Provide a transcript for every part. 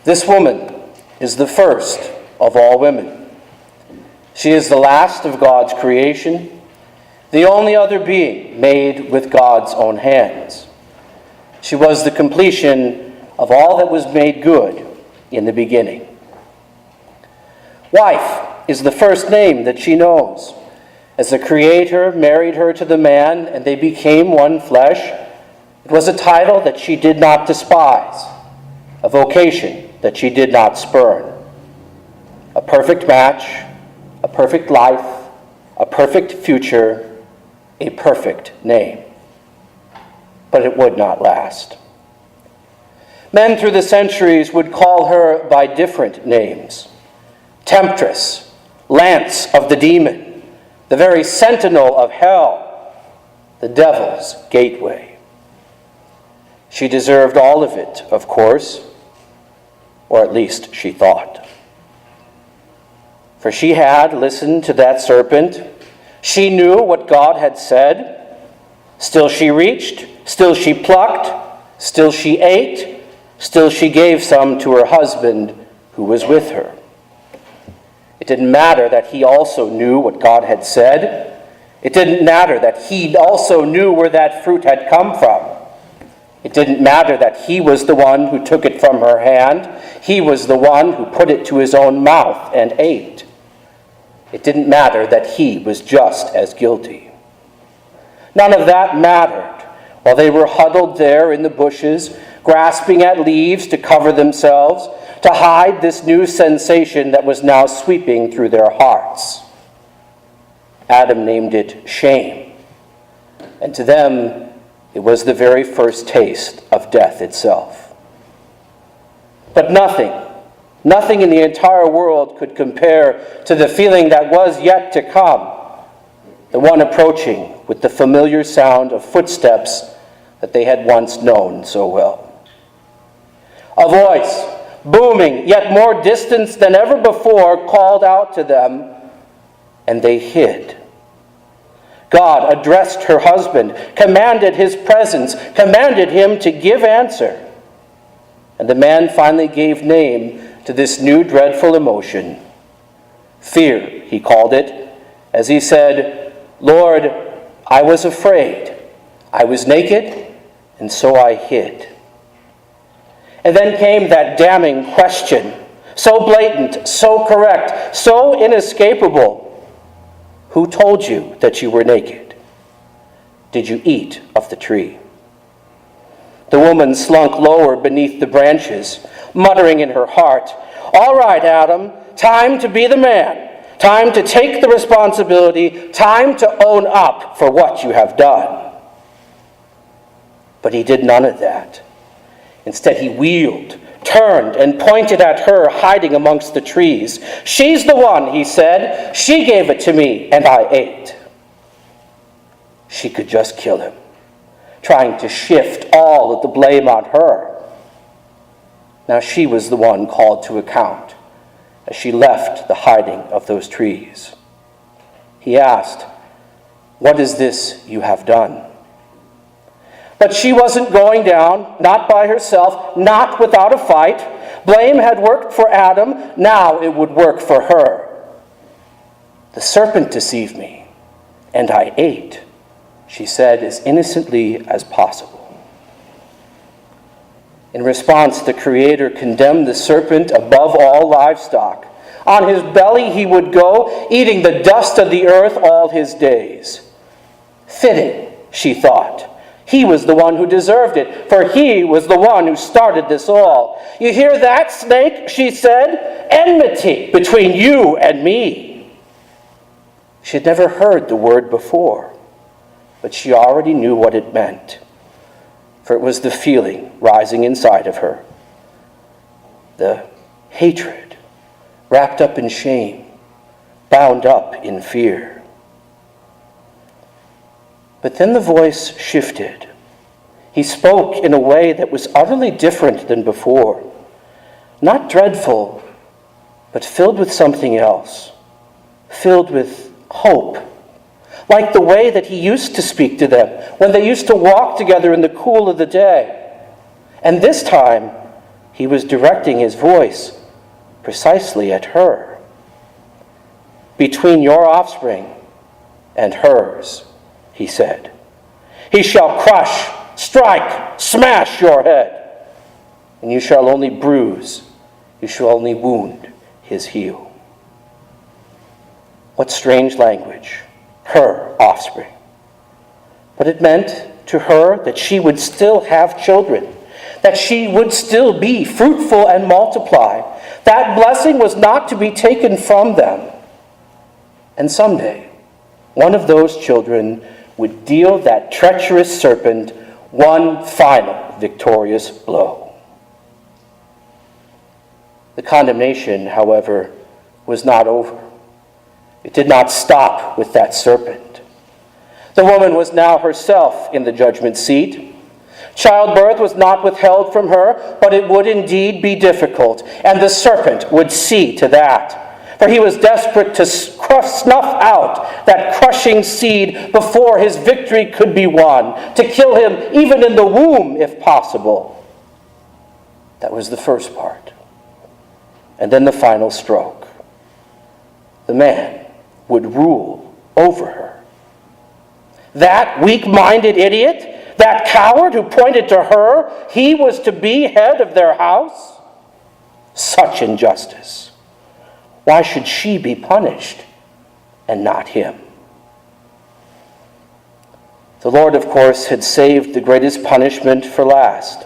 This woman is the first of all women. She is the last of God's creation, the only other being made with God's own hands. She was the completion of all that was made good in the beginning. Wife is the first name that she knows. As the Creator married her to the man and they became one flesh, it was a title that she did not despise, a vocation that she did not spurn. A perfect match, a perfect life, a perfect future, a perfect name. But it would not last. Men through the centuries would call her by different names. Temptress, Lance of the demon, the very sentinel of hell, the devil's gateway. She deserved all of it, of course, or at least she thought. For she had listened to that serpent. She knew what God had said. Still she reached, still she plucked, still she ate, still she gave some to her husband who was with her. It didn't matter that he also knew what God had said. It didn't matter that he also knew where that fruit had come from. It didn't matter that he was the one who took it from her hand. He was the one who put it to his own mouth and ate. It didn't matter that he was just as guilty. None of that mattered while they were huddled there in the bushes, grasping at leaves to cover themselves, to hide this new sensation that was now sweeping through their hearts. Adam named it shame, and to them it was the very first taste of death itself. But nothing in the entire world could compare to the feeling that was yet to come, the one approaching with the familiar sound of footsteps that they had once known so well. A voice, booming, yet more distant than ever before, called out to them, and they hid. God addressed her husband, commanded his presence, commanded him to give answer. And the man finally gave name to this new dreadful emotion. Fear, he called it, as he said, "Lord, I was afraid. I was naked, and so I hid." And then came that damning question, so blatant, so correct, so inescapable. Who told you that you were naked? Did you eat of the tree? The woman slunk lower beneath the branches, muttering in her heart, "All right, Adam, time to be the man, time to take the responsibility, time to own up for what you have done." But he did none of that. Instead, he wheeled, turned, and pointed at her hiding amongst the trees. "She's the one," he said. "She gave it to me, and I ate." She could just kill him, trying to shift all of the blame on her. Now she was the one called to account as she left the hiding of those trees. He asked, "What is this you have done?" But she wasn't going down, not by herself, not without a fight. Blame had worked for Adam, now it would work for her. "The serpent deceived me, and I ate," she said as innocently as possible. In response, the Creator condemned the serpent above all livestock. On his belly he would go, eating the dust of the earth all his days. Fitting, she thought. He was the one who deserved it, for he was the one who started this all. "You hear that, snake?" she said. "Enmity between you and me." She had never heard the word before, but she already knew what it meant, for it was the feeling rising inside of her. The hatred, wrapped up in shame, bound up in fear. But then the voice shifted. He spoke in a way that was utterly different than before. Not dreadful, but filled with something else. Filled with hope. Like the way that he used to speak to them when they used to walk together in the cool of the day. And this time, he was directing his voice precisely at her. "Between your offspring and hers," he said, "he shall crush, strike, smash your head, and you shall only bruise, you shall only wound his heel." What strange language, her offspring. But it meant to her that she would still have children, that she would still be fruitful and multiply. That blessing was not to be taken from them. And someday, one of those children would deal that treacherous serpent one final victorious blow. The condemnation, however, was not over. It did not stop with that serpent. The woman was now herself in the judgment seat. Childbirth was not withheld from her, but it would indeed be difficult, and the serpent would see to that. For he was desperate to snuff out that crushing seed before his victory could be won, to kill him even in the womb if possible. That was the first part. And then the final stroke. The man would rule over her. That weak-minded idiot, that coward who pointed to her, he was to be head of their house? Such injustice. Why should she be punished and not him? The Lord, of course, had saved the greatest punishment for last.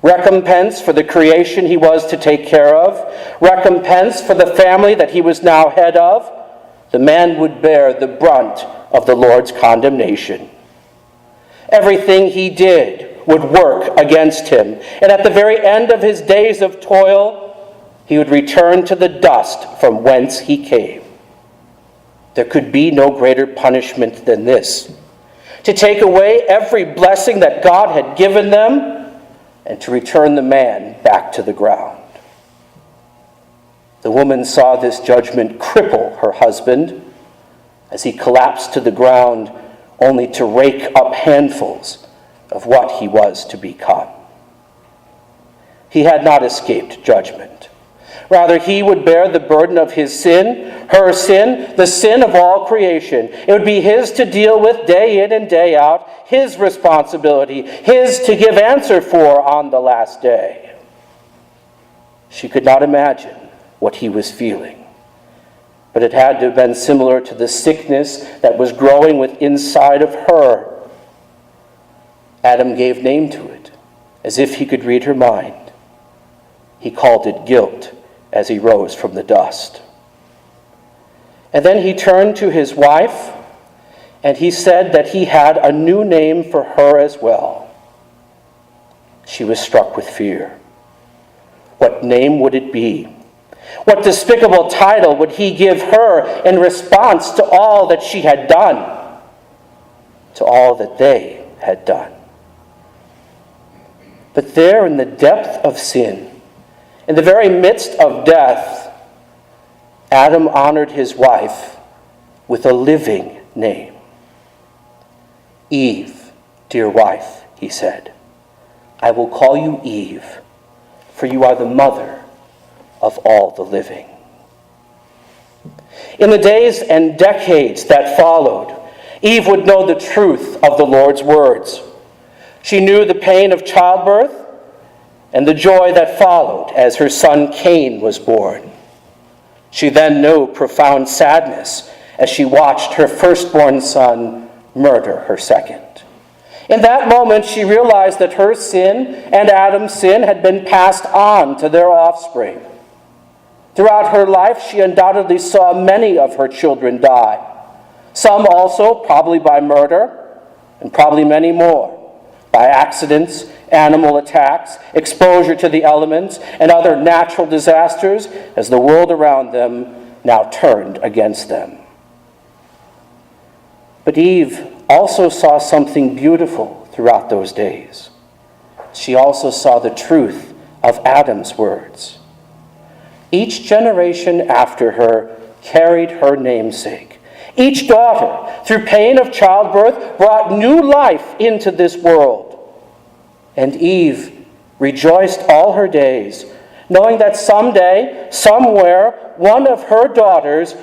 Recompense for the creation he was to take care of, recompense for the family that he was now head of. The man would bear the brunt of the Lord's condemnation. Everything he did would work against him, and at the very end of his days of toil, he would return to the dust from whence he came. There could be no greater punishment than this: to take away every blessing that God had given them, and to return the man back to the ground. The woman saw this judgment cripple her husband as he collapsed to the ground, only to rake up handfuls of what he was to become. He had not escaped judgment. Rather, he would bear the burden of his sin, her sin, the sin of all creation. It would be his to deal with day in and day out, his responsibility, his to give answer for on the last day. She could not imagine what he was feeling, but it had to have been similar to the sickness that was growing within inside of her. Adam gave name to it, as if he could read her mind. He called it guilt as he rose from the dust. And then he turned to his wife, and he said that he had a new name for her as well. She was struck with fear. What name would it be? What despicable title would he give her in response to all that she had done, to all that they had done? But there in the depth of sin, in the very midst of death, Adam honored his wife with a living name. "Eve, dear wife," he said, "I will call you Eve, for you are the mother of all the living." In the days and decades that followed, Eve would know the truth of the Lord's words. She knew the pain of childbirth and the joy that followed as her son Cain was born. She then knew profound sadness as she watched her firstborn son murder her second. In that moment, she realized that her sin and Adam's sin had been passed on to their offspring. Throughout her life, she undoubtedly saw many of her children die. Some also, probably by murder, and probably many more by accidents, animal attacks, exposure to the elements, and other natural disasters as the world around them now turned against them. But Eve also saw something beautiful throughout those days. She also saw the truth of Adam's words. Each generation after her carried her namesake. Each daughter, through pain of childbirth, brought new life into this world. And Eve rejoiced all her days, knowing that someday, somewhere, one of her daughters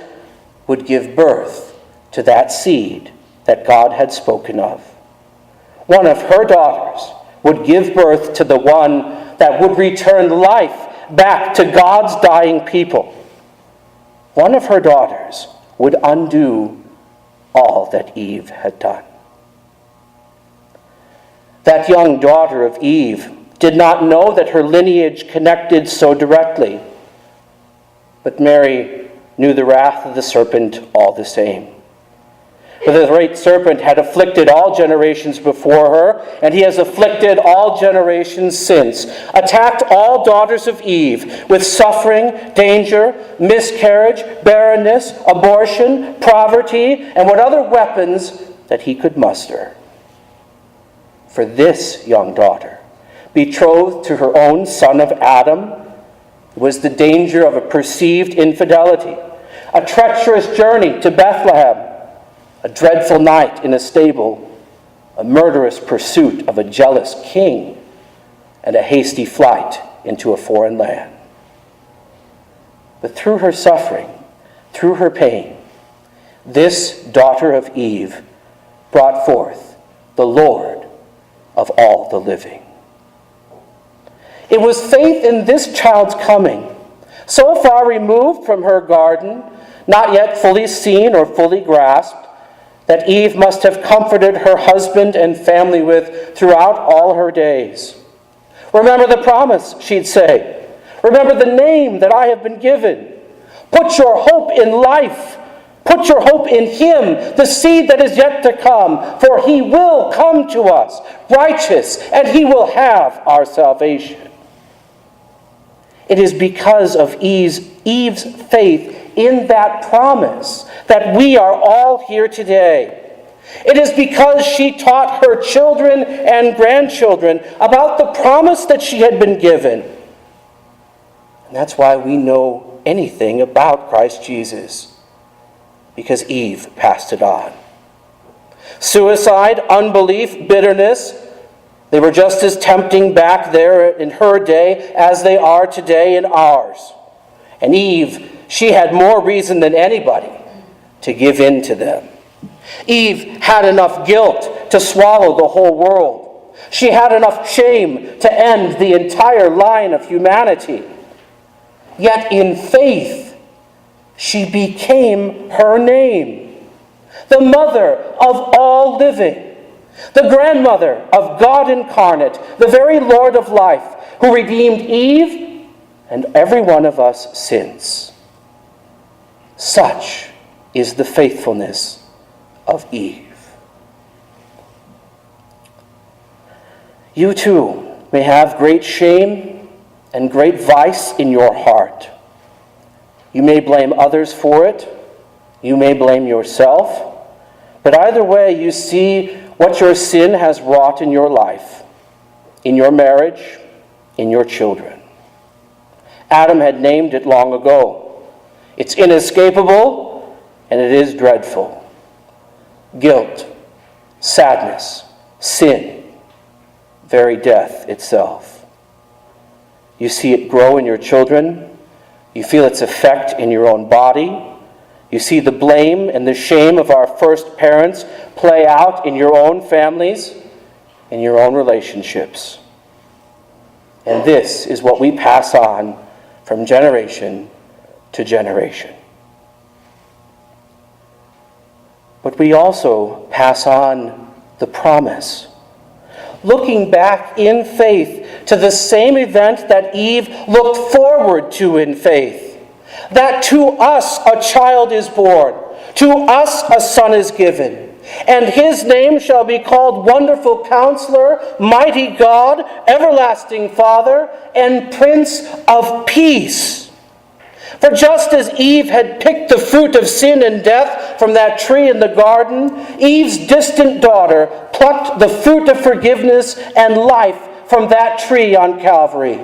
would give birth to that seed that God had spoken of. One of her daughters would give birth to the one that would return life back to God's dying people. One of her daughters would undo all that Eve had done. That young daughter of Eve did not know that her lineage connected so directly, but Mary knew the wrath of the serpent all the same. For the great serpent had afflicted all generations before her, and he has afflicted all generations since, attacked all daughters of Eve with suffering, danger, miscarriage, barrenness, abortion, poverty, and what other weapons that he could muster. For this young daughter, betrothed to her own son of Adam, was the danger of a perceived infidelity, a treacherous journey to Bethlehem, a dreadful night in a stable, a murderous pursuit of a jealous king, and a hasty flight into a foreign land. But through her suffering, through her pain, this daughter of Eve brought forth the Lord of all the living. It was faith in this child's coming, so far removed from her garden, not yet fully seen or fully grasped, that Eve must have comforted her husband and family with throughout all her days. Remember the promise, she'd say. Remember the name that I have been given. Put your hope in life. Put your hope in him, the seed that is yet to come, for he will come to us, righteous, and he will have our salvation. It is because of Eve's faith in that promise that we are all here today. It is because she taught her children and grandchildren about the promise that she had been given. And that's why we know anything about Christ Jesus, because Eve passed it on. Suicide, unbelief, bitterness, they were just as tempting back there in her day as they are today in ours. And Eve, she had more reason than anybody to give in to them. Eve had enough guilt to swallow the whole world. She had enough shame to end the entire line of humanity. Yet in faith, she became her name, the mother of all living, the grandmother of God incarnate, the very Lord of life, who redeemed Eve and every one of us since. Such is the faithfulness of Eve. You too may have great shame and great vice in your heart. You may blame others for it. You may blame yourself. But either way, you see what your sin has wrought in your life, in your marriage, in your children. Adam had named it long ago. It's inescapable, and it is dreadful. Guilt, sadness, sin, very death itself. You see it grow in your children. You feel its effect in your own body. You see the blame and the shame of our first parents play out in your own families, in your own relationships. And this is what we pass on from generation to generation. But we also pass on the promise, looking back in faith to the same event that Eve looked forward to in faith, that to us a child is born, to us a son is given, and his name shall be called Wonderful Counselor, Mighty God, Everlasting Father, and Prince of Peace. For just as Eve had picked the fruit of sin and death from that tree in the garden, Eve's distant daughter plucked the fruit of forgiveness and life from that tree on Calvary.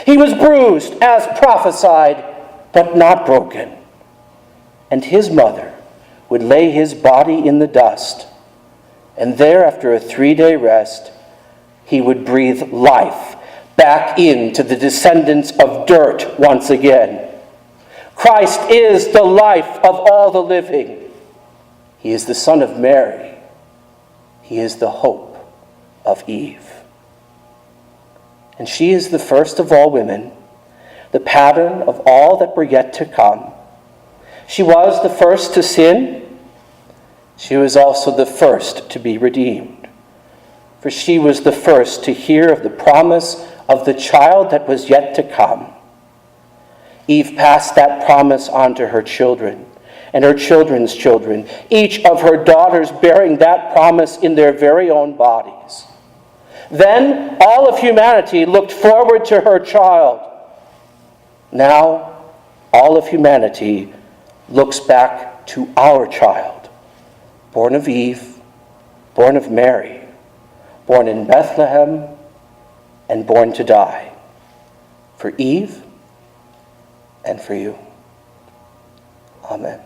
He was bruised as prophesied, but not broken. And his mother would lay his body in the dust, and there, after a 3-day rest, he would breathe life back into the descendants of dirt once again. Christ is the life of all the living. He is the Son of Mary. He is the hope of Eve. And she is the first of all women, the pattern of all that were yet to come. She was the first to sin. She was also the first to be redeemed. For she was the first to hear of the promise of the child that was yet to come. Eve passed that promise on to her children and her children's children, each of her daughters bearing that promise in their very own bodies. Then all of humanity looked forward to her child. Now all of humanity looks back to our child, born of Eve, born of Mary, born in Bethlehem, and born to die, for Eve and for you. Amen.